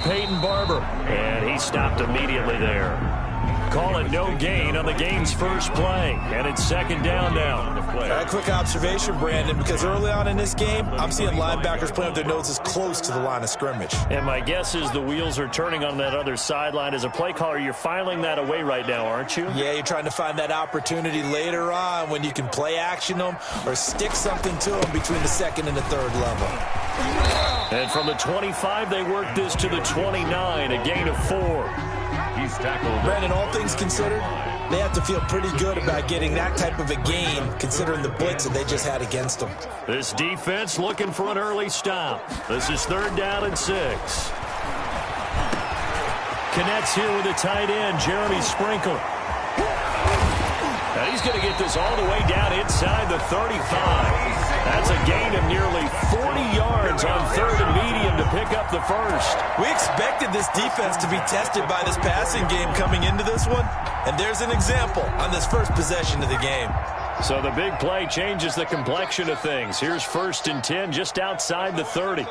Peyton Barber. And he stopped immediately there. Call it no gain on the game's first play. And it's second down now. A quick observation, Brandon, because early on in this game, I'm seeing linebackers playing with their noses close to the line of scrimmage. And my guess is the wheels are turning on that other sideline. As a play caller, you're filing that away right now, aren't you? Yeah, you're trying to find that opportunity later on when you can play action them or stick something to them between the second and the third level. And from the 25, they work this to the 29, a gain of 4. He's tackled. Brandon, all things considered, they have to feel pretty good about getting that type of a gain, considering the blitz that they just had against them. This defense looking for an early stop. This is third down and 6. Connects here with the tight end, Jeremy Sprinkle. Now he's going to get this all the way down inside the 35. That's a gain of nearly 40 yards on third and medium to pick up the first. We expected this defense to be tested by this passing game coming into this one, and there's an example on this first possession of the game. So the big play changes the complexion of things. Here's first and 10 just outside the 30.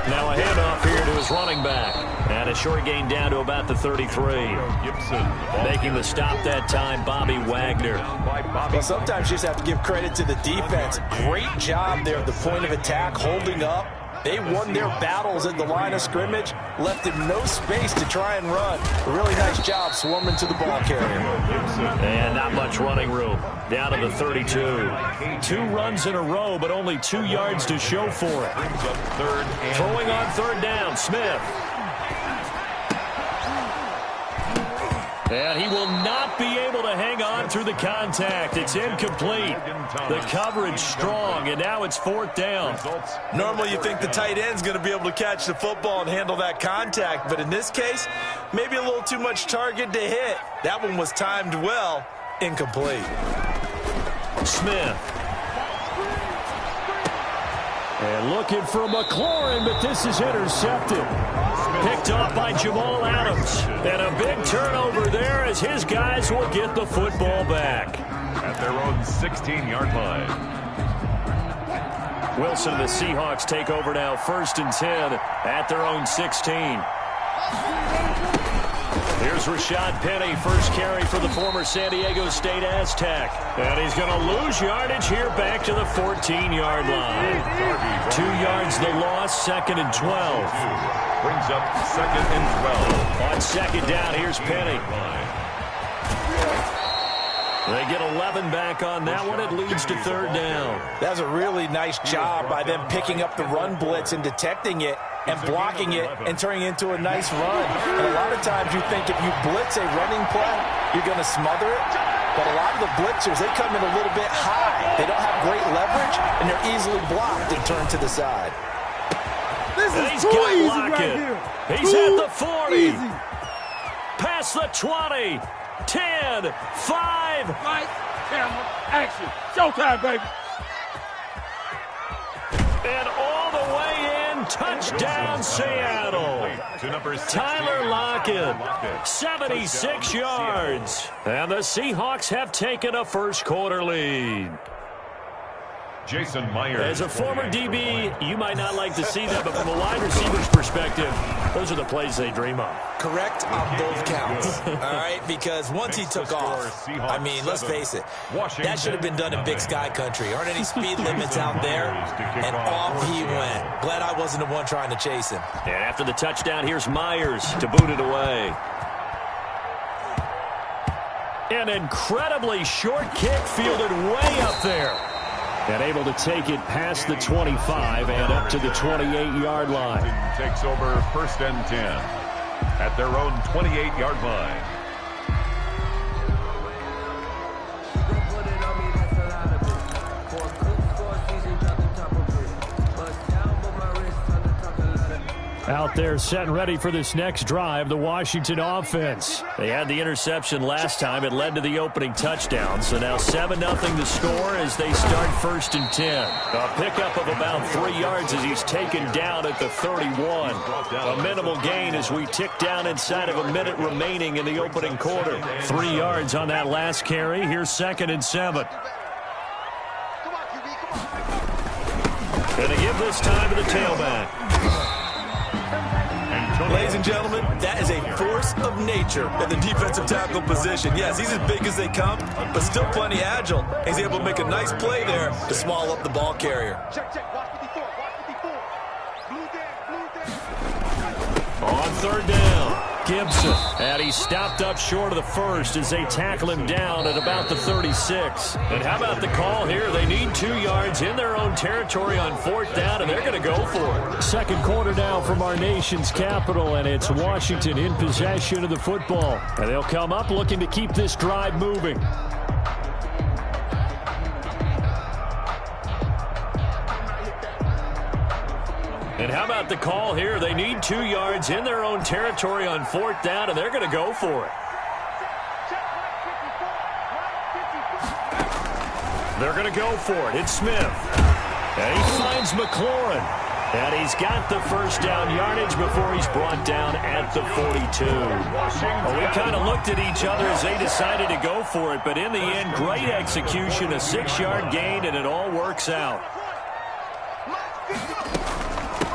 Now a handoff here to his running back. And a short gain down to about the 33. Making the stop that time, Bobby Wagner. Well, sometimes you just have to give credit to the defense. Great job there at the point of attack, holding up. They won their battles at the line of scrimmage, left him no space to try and run. A really nice job swarming to the ball carrier. And not much running room. Down to the 32. 2 runs in a row, but only 2 yards to show for it. Throwing on third down, Smith. And he will not be able to hang on through the contact. It's incomplete. The coverage strong, and now it's fourth down. Normally you think the tight end's going to be able to catch the football and handle that contact, but in this case, maybe a little too much target to hit. That one was timed well, incomplete. Smith. And looking for McLaurin, but this is intercepted. Picked off by Jamal Adams. And a big turnover there as his guys will get the football back. At their own 16-yard line. Wilson and the Seahawks take over now, first and 10 at their own 16. Here's Rashad Penny, first carry for the former San Diego State Aztec. And he's going to lose yardage here back to the 14-yard line. 2 yards the loss, second and 12. Brings up second and 12. On second down, here's Penny. They get 11 back on that one. It leads to third down. That was a really nice job by them picking up the run blitz and detecting it and blocking it and turning it into a nice run. And a lot of times you think if you blitz a running play, you're going to smother it. But a lot of the blitzers, they come in a little bit high. They don't have great leverage, and they're easily blocked and turned to the side. This is too easy right here. He's at the 40. Past the 20. 10, 5. Light, camera, action. Showtime, baby. And all the way in, touchdown Seattle. Tyler Lockett, 76 yards. And the Seahawks have taken a first quarter lead. Jason Myers. As a former DB, you might not like to see that, but from a wide receiver's perspective, those are the plays they dream of. Correct on both counts. All right, because once he took off, I mean, let's face it, that should have been done in Big Sky Country. Aren't any speed limits out there? And off he went. Glad I wasn't the one trying to chase him. And after the touchdown, here's Myers to boot it away. An incredibly short kick fielded way up there. And able to take it past the 25 and up to the 28-yard line. Takes over first and 10 at their own 28-yard line. Out there set and ready for this next drive, the Washington offense. They had the interception last time. It led to the opening touchdown. So now 7-0 to score as they start first and 10. A pickup of about 3 yards as he's taken down at the 31. A minimal gain as we tick down inside of a minute remaining in the opening quarter. 3 yards on that last carry. Here's second and 7. Going to give this time to the tailback. Ladies and gentlemen, that is a force of nature at the defensive tackle position. Yes, he's as big as they come, but still plenty agile. He's able to make a nice play there to swallow up the ball carrier. On third down, Gibson. And he stopped up short of the first as they tackle him down at about the 36. And how about the call here? They need 2 yards in their own territory on fourth down, and they're going to go for it. Second quarter now from our nation's capital, and it's Washington in possession of the football. And they'll come up looking to keep this drive moving. And how about the call here? They need 2 yards in their own territory on fourth down, and they're going to go for it. They're going to go for it. It's Smith. And he finds McLaurin. And he's got the first down yardage before he's brought down at the 42. Well, we kind of looked at each other as they decided to go for it, but in the end, great execution, a 6-yard gain, and it all works out.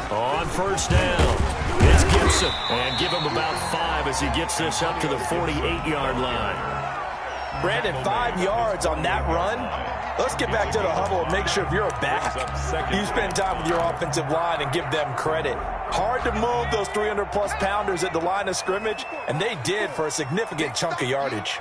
On first down, it's Gibson. And give him about 5 as he gets this up to the 48-yard line. Brandon, 5 yards on that run. Let's get back to the huddle and make sure if you're a back, you spend time with your offensive line and give them credit. Hard to move those 300-plus pounders at the line of scrimmage, and they did for a significant chunk of yardage.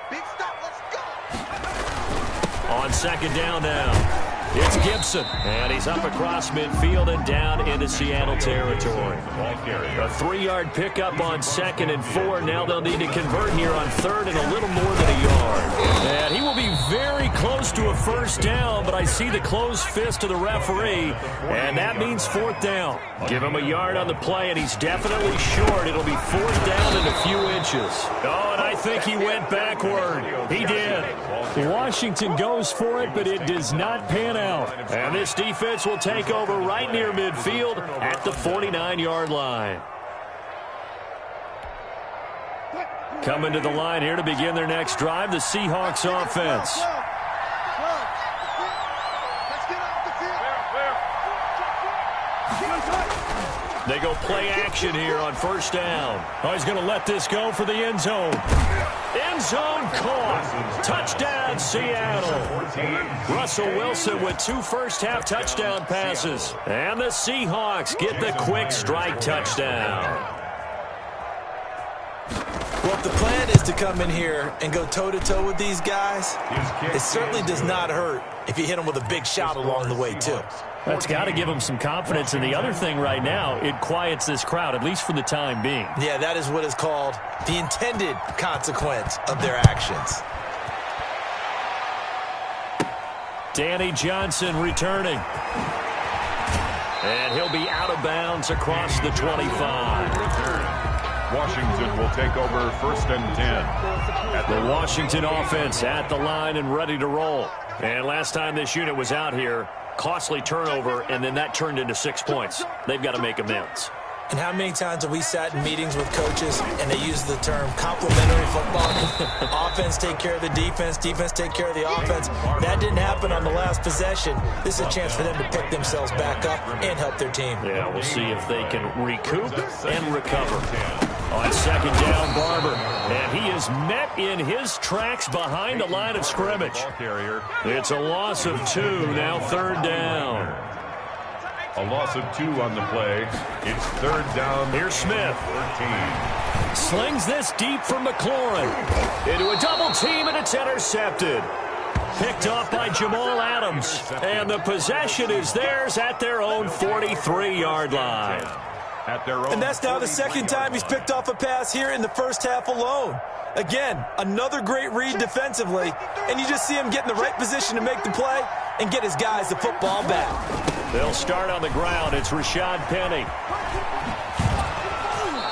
On second down now. It's Gibson, and he's up across midfield and down into Seattle territory. A 3-yard pickup on 2nd and 4. Now they'll need to convert here on 3rd and a little more than a yard. And he will be very close to a first down, but I see the closed fist of the referee, and that means 4th down. Give him a yard on the play, and he's definitely short. It'll be 4th down and a few inches. Oh, and I think he went backward. He did. Washington goes for it, but it does not pan out. And this defense will take over right near midfield at the 49-yard line. Coming to the line here to begin their next drive, the Seahawks offense. They go play action here on first down. Oh, he's going to let this go for the end zone. End zone caught. Touchdown, Seattle. Russell Wilson with 2 first-half touchdown passes. And the Seahawks get the quick strike touchdown. Well, if the plan is to come in here and go toe-to-toe with these guys, it certainly does not hurt if you hit them with a big shot along the way, too. That's got to give them some confidence. And the other thing right now, it quiets this crowd, at least for the time being. Yeah, that is what is called the intended consequence of their actions. Danny Johnson returning. And he'll be out of bounds across the 25. Washington will take over 1st and 10. The Washington offense at the line and ready to roll. And last time this unit was out here, costly turnover, and then that turned into 6 points. They've got to make amends. And how many times have we sat in meetings with coaches and they use the term complementary football? Offense take care of the defense, defense take care of the offense. That didn't happen on the last possession. This is a chance for them to pick themselves back up and help their team. Yeah, we'll see if they can recoup and recover. On second down, Barber. And he is met in his tracks behind the line of scrimmage. It's a loss of 2, now 3rd down. A loss of 2 on the play. It's 3rd down. Here's Smith. 13. Slings this deep from McLaurin. Into a double team, and it's intercepted. Picked off by Jamal Adams. And the possession is theirs at their own 43-yard line. And that's now the 2nd time he's picked off a pass here in the first half alone. Again, another great read defensively, and you just see him get in the right position to make the play and get his guys the football back. They'll start on the ground. It's Rashad Penny.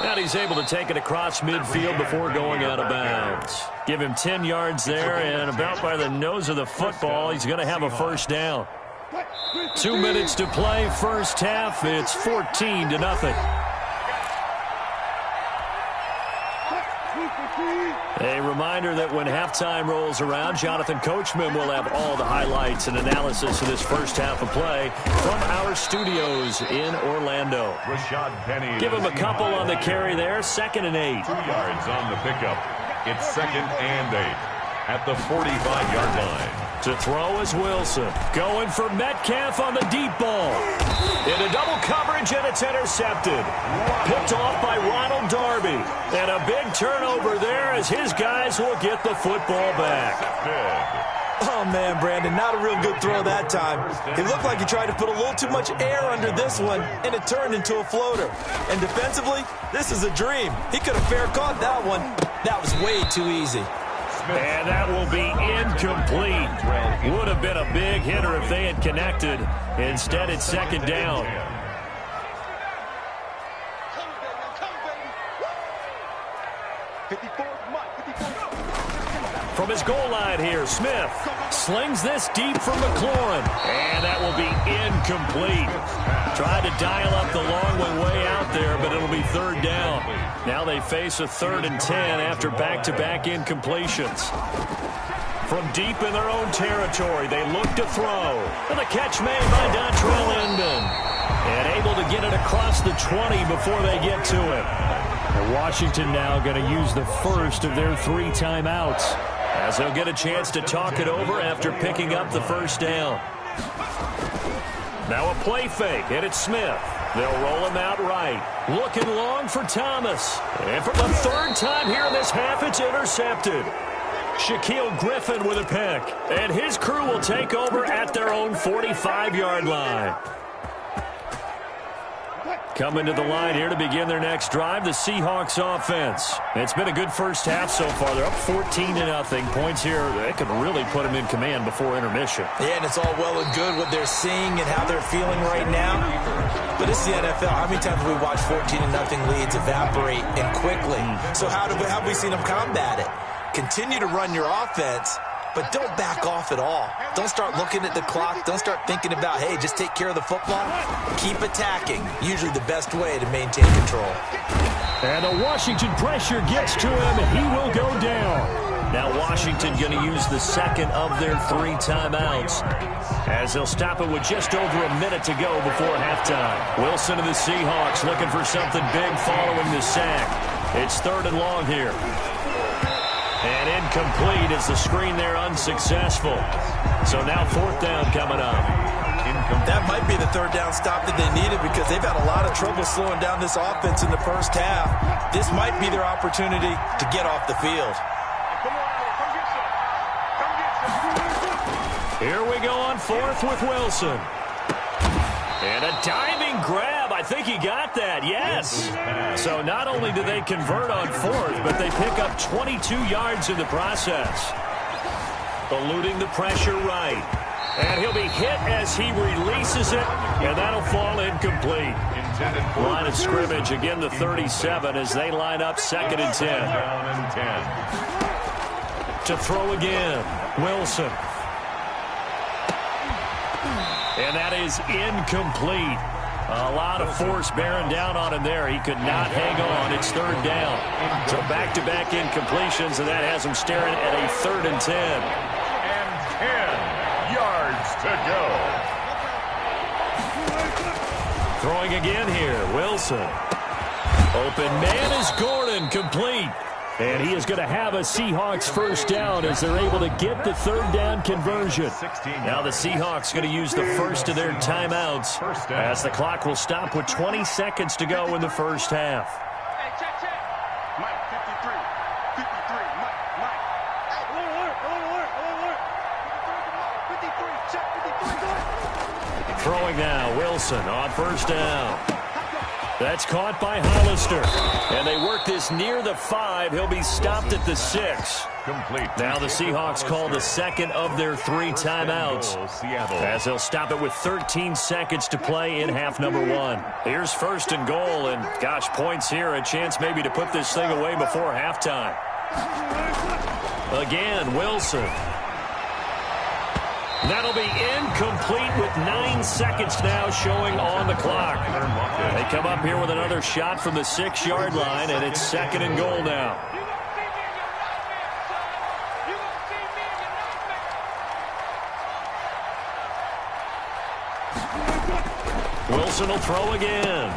And he's able to take it across midfield before going out of bounds. Give him 10 yards there, and about by the nose of the football, he's going to have a first down. 2 minutes to play, first half. It's 14-0. A reminder that when halftime rolls around, Jonathan Coachman will have all the highlights and analysis of this first half of play from our studios in Orlando. Give him a couple on the carry there, 2nd and 8. 2 yards on the pickup. It's 2nd and 8 at the 45-yard line. To throw is Wilson. Going for Metcalf on the deep ball. Into double coverage, and it's intercepted. Picked off by Ronald Darby. And a big turnover there as his guys will get the football back. Oh, man, Brandon, not a real good throw that time. It looked like he tried to put a little too much air under this one, and it turned into a floater. And defensively, this is a dream. He could have fair caught that one. That was way too easy. And that will be incomplete. Would have been a big hitter if they had connected. Instead, it's 2nd down. From his goal line here, Smith slings this deep for McLaurin. And that will be incomplete. Tried to dial up the long way out there, but it'll be 3rd down. Now they face a 3rd and 10 after back-to-back incompletions. From deep in their own territory, they look to throw. And the catch made by Dontrell Inman. And able to get it across the 20 before they get to it. And Washington now going to use the first of their 3 timeouts, as they'll get a chance to talk it over after picking up the 1st down. Now a play fake, and it's Smith. They'll roll him out right. Looking long for Thomas. And for the 3rd time here in this half, it's intercepted. Shaquille Griffin with a pick. And his crew will take over at their own 45-yard line. Coming to the line here to begin their next drive, the Seahawks offense. It's been a good first half so far. They're up 14-0. Points here, they could really put them in command before intermission. Yeah, and it's all well and good what they're seeing and how they're feeling right now. But it's the NFL. How many times have we watched 14-0 leads evaporate and quickly? So how have we seen them combat it? Continue to run your offense, but don't back off at all. Don't start looking at the clock. Don't start thinking about, hey, just take care of the football. Keep attacking. Usually the best way to maintain control. And the Washington pressure gets to him, and he will go down. Now Washington going to use the 2nd of their 3 timeouts, as they'll stop it with just over a minute to go before halftime. Wilson of the Seahawks looking for something big following the sack. It's 3rd and long here. And incomplete as the screen there unsuccessful. So now 4th down coming up. That might be the 3rd down stop that they needed, because they've had a lot of trouble slowing down this offense in the first half. This might be their opportunity to get off the field. Here we go on 4th with Wilson. And a diving grab. I think he got that. Yes. So not only do they convert on 4th, but they pick up 22 yards in the process. Eluding the pressure right. And he'll be hit as he releases it, and that'll fall incomplete. Line of scrimmage, again the 37 as they line up 2nd and 10. To throw again, Wilson. And that is incomplete. A lot of force bearing down on him there. He could not hang on. It's 3rd down. So back-to-back incompletions, and that has him staring at a 3rd and 10. And 10 yards to go. Throwing again here, Wilson. Open man is Gordon, complete. And he is going to have a Seahawks 1st down as they're able to get the 3rd down conversion. Now the Seahawks going to use the 1st of their timeouts as the clock will stop with 20 seconds to go in the first half. Mike, 53, Mike. Alert. 53, check, 53, Throwing now, Wilson on 1st down. That's caught by Hollister. And they work this near the 5. He'll be stopped at the 6. Complete. Now the Seahawks call the 2nd of their 3 timeouts, as they'll stop it with 13 seconds to play in half number 1. Here's 1st and goal, and gosh, points here, a chance maybe to put this thing away before halftime. Again, Wilson. That'll be incomplete with 9 seconds now showing on the clock. They come up here with another shot from the 6-yard line, and it's 2nd and goal now. Wilson will throw again.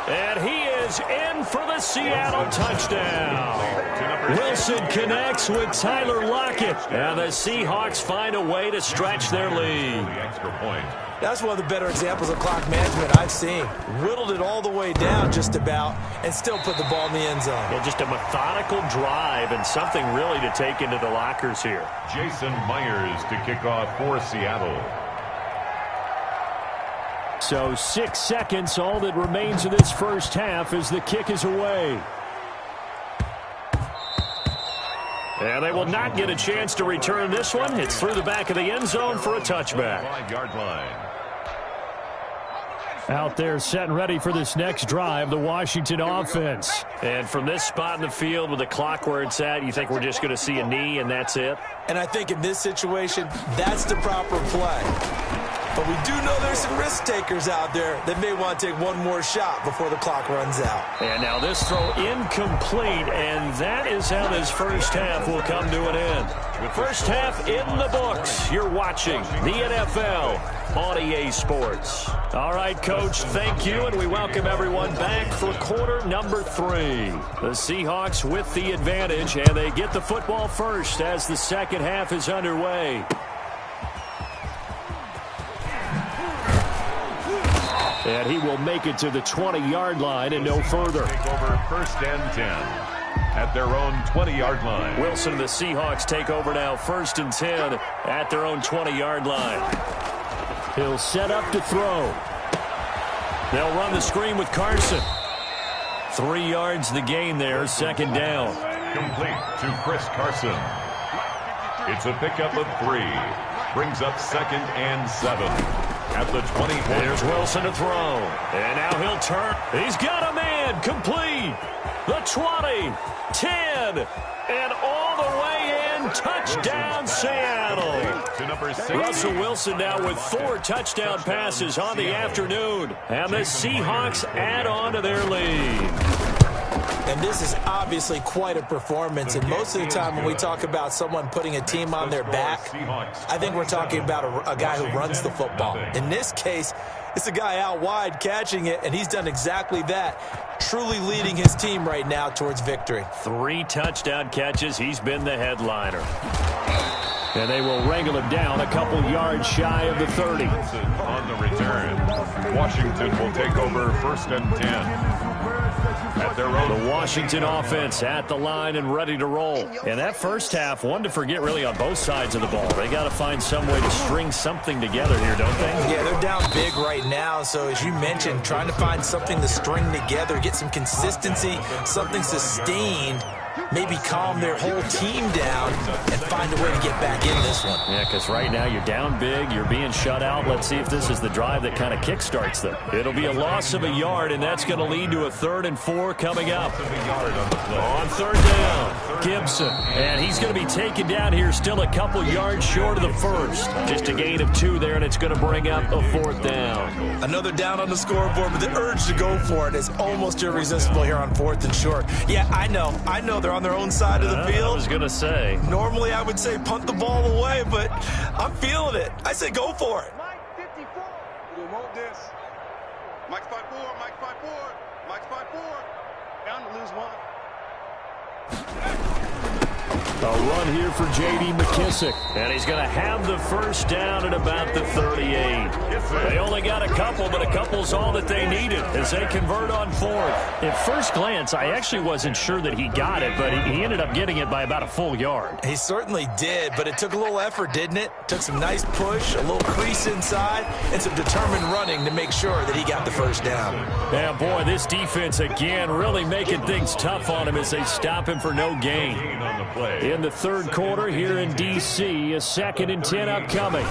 And he is in for the Seattle touchdown. Wilson connects with Tyler Lockett. And the Seahawks find a way to stretch their lead. Extra point. That's one of the better examples of clock management I've seen. Whittled it all the way down just about and still put the ball in the end zone. Yeah, just a methodical drive and something really to take into the lockers here. Jason Myers to kick off for Seattle. So 6 seconds, all that remains of this first half as the kick is away. And they will not get a chance to return this one. It's through the back of the end zone for a touchback. 5-yard line. Out there set and ready for this next drive, the Washington offense. And from this spot in the field with the clock where it's at, you think we're just going to see a knee and that's it? And I think in this situation, that's the proper play. But we do know there's some risk takers out there that may want to take one more shot before the clock runs out. And now this throw incomplete, and that is how this first half will come to an end. First half in the books. You're watching the NFL on EA Sports. All right, Coach, thank you, and we welcome everyone back for quarter number 3. The Seahawks with the advantage, and they get the football first as the second half is underway. And he will make it to the 20-yard line and no further. Take over first and 10 at their own 20-yard line. Wilson and the Seahawks take over now first and 10 at their own 20-yard line. He'll set up to throw. They'll run the screen with Carson. 3 yards the gain there, second down. Complete to Chris Carson. It's a pickup of 3. Brings up second and 7. At the 20. There's Wilson to throw. And now he'll turn. He's got a man. Complete. The 20. 10. And all the way in. Touchdown, Seattle. To number 6. Russell Wilson now with 4 touchdown passes on the afternoon. And the Seahawks add on to their lead. And this is obviously quite a performance. And most of the time when we talk about someone putting a team on their back, I think we're talking about a guy who runs the football. In this case, it's a guy out wide catching it, and he's done exactly that, truly leading his team right now towards victory. 3 touchdown catches. He's been the headliner. And they will wrangle him down a couple yards shy of the 30. On the return, Washington will take over first and 10. At their own. The Washington offense at the line and ready to roll. And that first half, one to forget really on both sides of the ball. They got to find some way to string something together here, don't they? Yeah, they're down big right now. So as you mentioned, trying to find something to string together, get some consistency, something sustained, maybe calm their whole team down and find a way to get back in this one. Yeah, because right now you're down big, you're being shut out. Let's see if this is the drive that kind of kickstarts them. It'll be a loss of a yard, and that's going to lead to a 3rd and 4 coming up. On 3rd down, Gibson. And he's going to be taken down here still a couple yards short of the first. Just a gain of 2 there, and it's going to bring up a 4th down. Another down on the scoreboard, but the urge to go for it is almost irresistible here on 4th and short. Yeah, I know they're on their own side of the field. I was going to say. Normally I would say punt the ball away, but I'm feeling it. I say go for it. Mike 54. You want this. Mike 5-4, Mike 5-4, Mike 5-4. Down to lose 1. A run here for J.D. McKissick. And he's going to have the first down at about the 38. They only got a couple, but a couple's all that they needed as they convert on 4th. At first glance, I actually wasn't sure that he got it, but he ended up getting it by about a full yard. He certainly did, but it took a little effort, didn't it? Took some nice push, a little crease inside, and some determined running to make sure that he got the first down. Yeah, boy, this defense again really making things tough on him as they stop him for no gain. On the play. In the 3rd quarter here in D.C., a 2nd and 10 upcoming.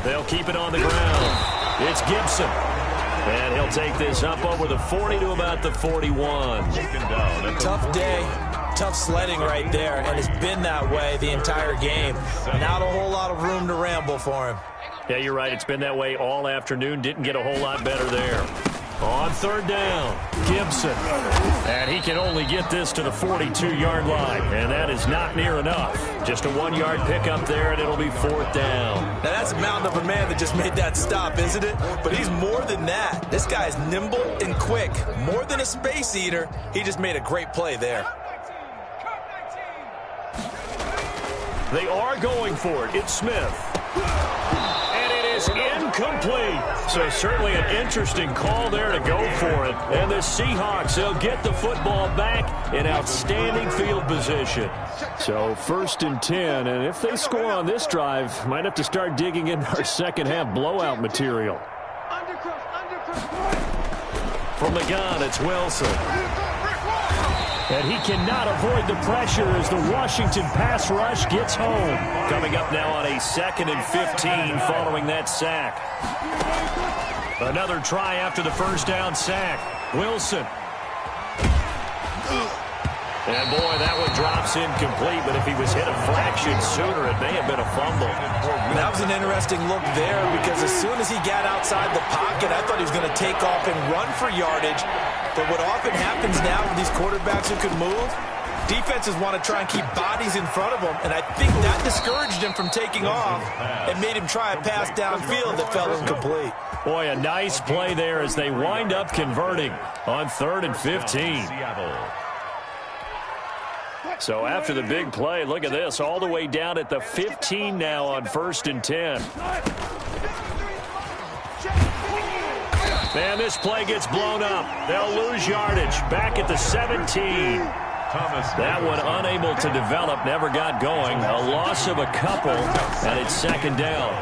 They'll keep it on the ground. It's Gibson. And he'll take this up over the 40 to about the 41. Tough day, tough sledding right there, and it's been that way the entire game. Not a whole lot of room to ramble for him. Yeah, you're right. It's been that way all afternoon. Didn't get a whole lot better there. On third down, Gibson. And he can only get this to the 42-yard line, and that is not near enough. Just a 1-yard pickup there, and it'll be fourth down. Now, that's a mountain of a man that just made that stop, isn't it? But he's more than that. This guy's nimble and quick. More than a space eater, he just made a great play there. They are going for it. It's Smith. And it is incomplete. So certainly an interesting call there to go for it. And the Seahawks, they'll get the football back in outstanding field position. So 1st and 10. And if they score on this drive, might have to start digging in our second half blowout material. From the gun, it's Wilson. And he cannot avoid the pressure as the Washington pass rush gets home. Coming up now on a 2nd and 15 following that sack. Another try after the first down sack. Wilson. And boy, that one drops incomplete, but if he was hit a fraction sooner, it may have been a fumble. That was an interesting look there because as soon as he got outside the pocket, I thought he was going to take off and run for yardage. But what often happens now with these quarterbacks who can move, defenses want to try and keep bodies in front of them, and I think that discouraged him from taking off and made him try a pass downfield that fell incomplete. Boy, a nice play there as they wind up converting on 3rd and 15. So after the big play, look at this, all the way down at the 15 now on 1st and 10. And this play gets blown up. They'll lose yardage back at the 17. That one unable to develop, never got going. A loss of a couple, and it's 2nd down.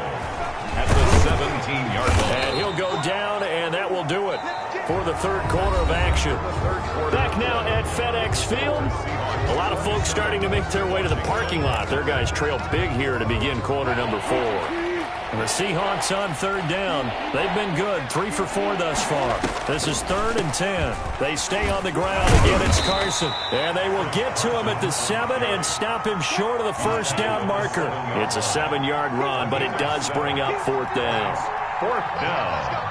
At the 17-yard line. And he'll go down, and that will do it for the 3rd quarter of action. Back now at FedEx Field. A lot of folks starting to make their way to the parking lot. Their guys trail big here to begin quarter number 4. And the Seahawks on 3rd down. They've been good, 3 for 4 thus far. This is 3rd and 10. They stay on the ground. Again, it's Carson. And they will get to him at the 7 and stop him short of the first down marker. It's a 7-yard run, but it does bring up 4th down. 4th down.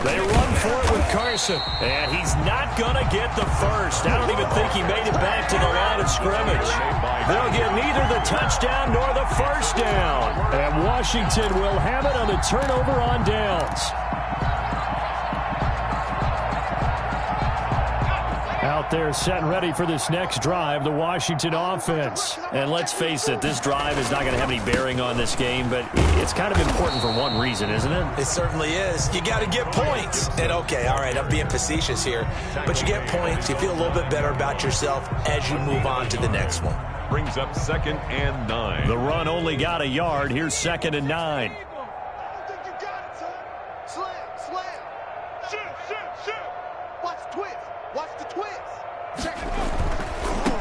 They run for it with Carson, and he's not going to get the first. I don't even think he made it back to the line of scrimmage. They'll get neither the touchdown nor the first down, and Washington will have it on the turnover on downs. Out there set and ready for this next drive, the Washington offense. And let's face it, this drive is not going to have any bearing on this game, but it's kind of important for one reason, isn't it? It certainly is. You got to get points. And okay, all right, I'm being facetious here, but you get points. You feel a little bit better about yourself as you move on to the next one. Brings up 2nd and 9. The run only got a yard. Here's 2nd and 9.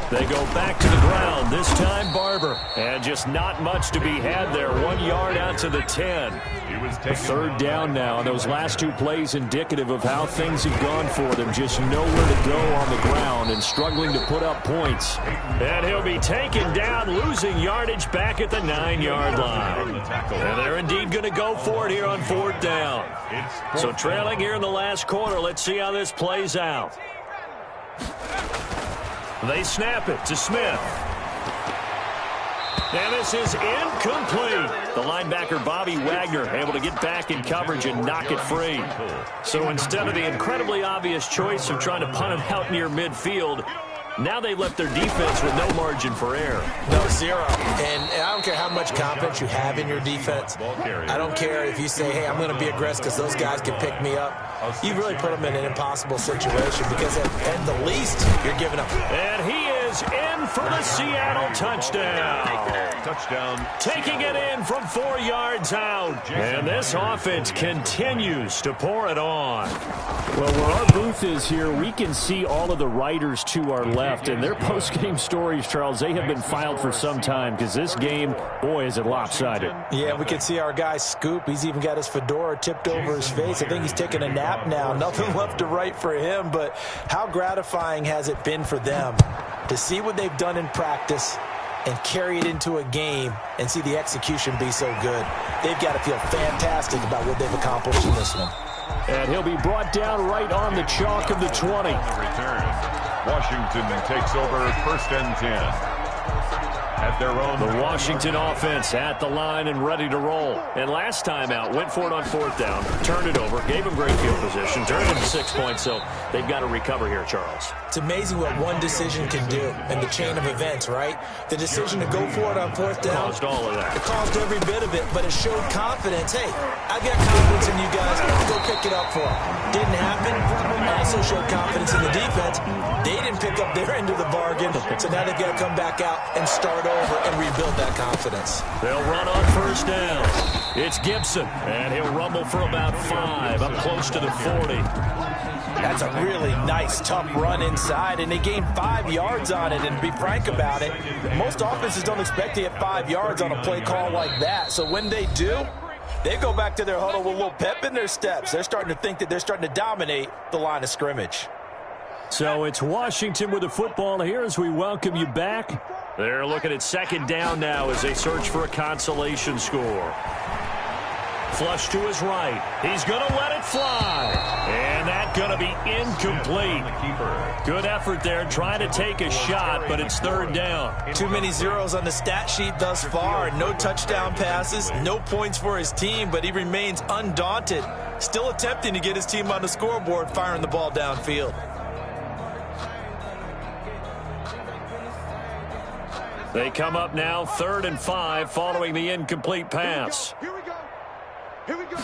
They go back to the ground, this time Barber. And just not much to be had there. 1 yard out to the 10. The 3rd down now, and those last 2 plays indicative of how things have gone for them. Just nowhere to go on the ground and struggling to put up points. And he'll be taken down, losing yardage back at the 9-yard line. And they're indeed going to go for it here on 4th down. So trailing here in the last quarter, let's see how this plays out. They snap it to Smith. And this is incomplete. The linebacker, Bobby Wagner, able to get back in coverage and knock it free. So instead of the incredibly obvious choice of trying to punt him out near midfield, now they left their defense with no margin for error. No, 0. And I don't care how much confidence you have in your defense. I don't care if you say, hey, I'm going to be aggressive because those guys can pick me up. You really put them in an impossible situation because at the least, you're giving up. And he is in for the Seattle touchdown. Touchdown. Taking it in from 4 yards out. And this offense continues to pour it on. Well, where our booth is here, we can see all of the writers to our left. And their post-game stories, Charles, they have been filed for some time because this game, boy, is it lopsided. Yeah, we can see our guy Scoop. He's even got his fedora tipped over his face. I think he's taking a nap now. Nothing left to write for him. But how gratifying has it been for them to see what they've done in practice and carry it into a game and see the execution be so good. They've got to feel fantastic about what they've accomplished in this one. And he'll be brought down right on the chalk of the 20. Return. Washington takes over 1st and 10. At their own. The Washington offense at the line and ready to roll. And last time out, went for it on 4th down, turned it over, gave them great field position, turned it into 6 points, so they've got to recover here, Charles. It's amazing what one decision can do in the chain of events, right? The decision to go for it on 4th down. Caused all of that. It caused every bit of it, but it showed confidence. Hey, I've got confidence in you guys. Let's go pick it up for them. Didn't happen. Also showed confidence in the defense. They didn't pick up their end of the bargain, so now they've got to come back out and start over and rebuild that confidence. They'll run on 1st down. It's Gibson, and he'll rumble for about 5, up close to the 40. That's a really nice, tough run inside, and they gained 5 yards on it. And to be frank about it, most offenses don't expect to get 5 yards on a play call like that. So when they do, they go back to their huddle with a little pep in their steps. They're starting to think that they're starting to dominate the line of scrimmage. So it's Washington with the football here as we welcome you back. They're looking at 2nd down now as they search for a consolation score. Flush to his right. He's going to let it fly. And that's going to be incomplete. Good effort there trying to take a shot, but it's 3rd down. Too many zeros on the stat sheet thus far. No touchdown passes, no points for his team, but he remains undaunted. Still attempting to get his team on the scoreboard, firing the ball downfield. They come up now 3rd and 5 following the incomplete pass. Here we go. Here we go.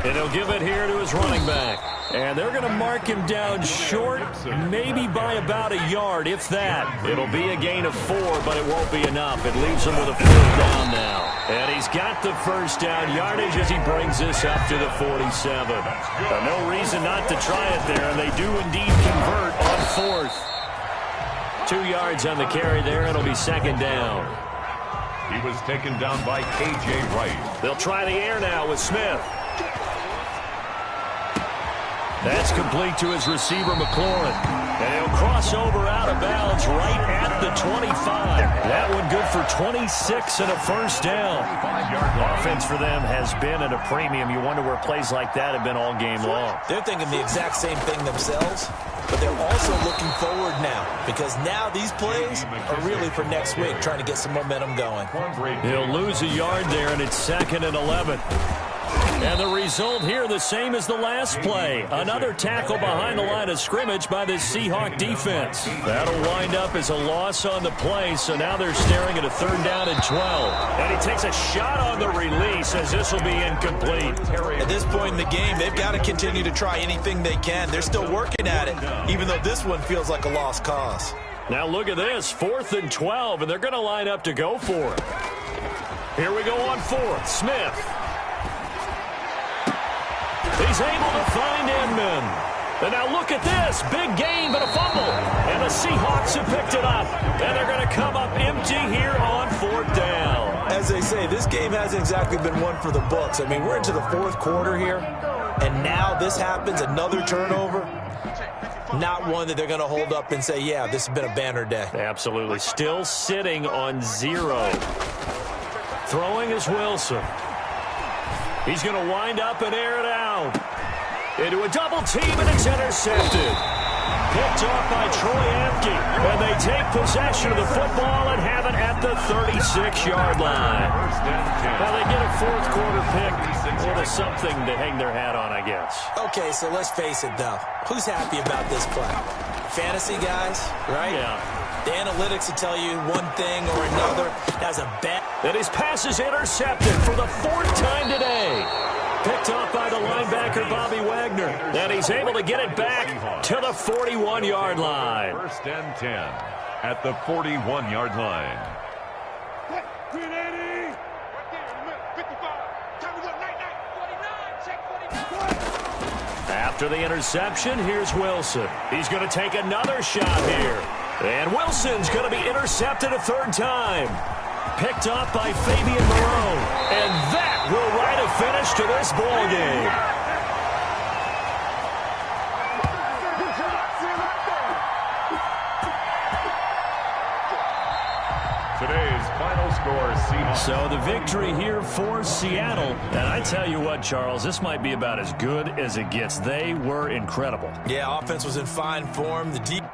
And he'll give it here to his running back. And they're going to mark him down short, maybe by about a yard, if that. It'll be a gain of 4, but it won't be enough. It leaves him with a 4th down now. And he's got the 1st down yardage as he brings this up to the 47. No reason not to try it there, and they do indeed convert on 4th. 2 yards on the carry there. It'll be 2nd down. He was taken down by K.J. Wright. They'll try the air now with Smith. That's complete to his receiver, McLaurin. And he'll cross over out of bounds right at the 25. That one good for 26 and a 1st down. Offense for them has been at a premium. You wonder where plays like that have been all game long. They're thinking the exact same thing themselves, but they're also looking forward now, because now these plays are really for next week, trying to get some momentum going. He'll lose a yard there, and it's 2nd and 11. And the result here, the same as the last play. Another tackle behind the line of scrimmage by this Seahawk defense. That'll wind up as a loss on the play, so now they're staring at a 3rd down and 12. And he takes a shot on the release as this will be incomplete. At this point in the game, they've got to continue to try anything they can. They're still working at it, even though this one feels like a lost cause. Now look at this, 4th and 12, and they're going to line up to go for it. Here we go on 4th, Smith. He's able to find Inman. And now look at this. Big gain, but a fumble. And the Seahawks have picked it up. And they're going to come up empty here on 4th down. As they say, this game hasn't exactly been one for the books. I mean, we're into the 4th quarter here. And now this happens, another turnover. Not one that they're going to hold up and say, yeah, this has been a banner day. Absolutely. Still sitting on 0. Throwing is Wilson. He's going to wind up and air it out. Into a double team, and it's intercepted. Picked off by Troy Apke. And they take possession of the football and have it at the 36-yard line. Now they get a 4th quarter pick. Little something to hang their hat on, I guess. Okay, so let's face it, though. Who's happy about this play? Fantasy guys, right? Yeah. The analytics will tell you one thing or another. That's a bet. And his pass is intercepted for the 4th time today. Picked off by the linebacker, Bobby Wagner. And he's able to get it back to the 41-yard line. 1st and 10 at the 41-yard line. 380. 55. Time to go. Night. 49. Check 49. After the interception, here's Wilson. He's going to take another shot here. And Wilson's going to be intercepted a 3rd time. Picked off by Fabian Moreau. And that will write a finish to this ball game. Today's final score, Seahawks. So the victory here for Seattle. And I tell you what, Charles, this might be about as good as it gets. They were incredible. Yeah, offense was in fine form. The deep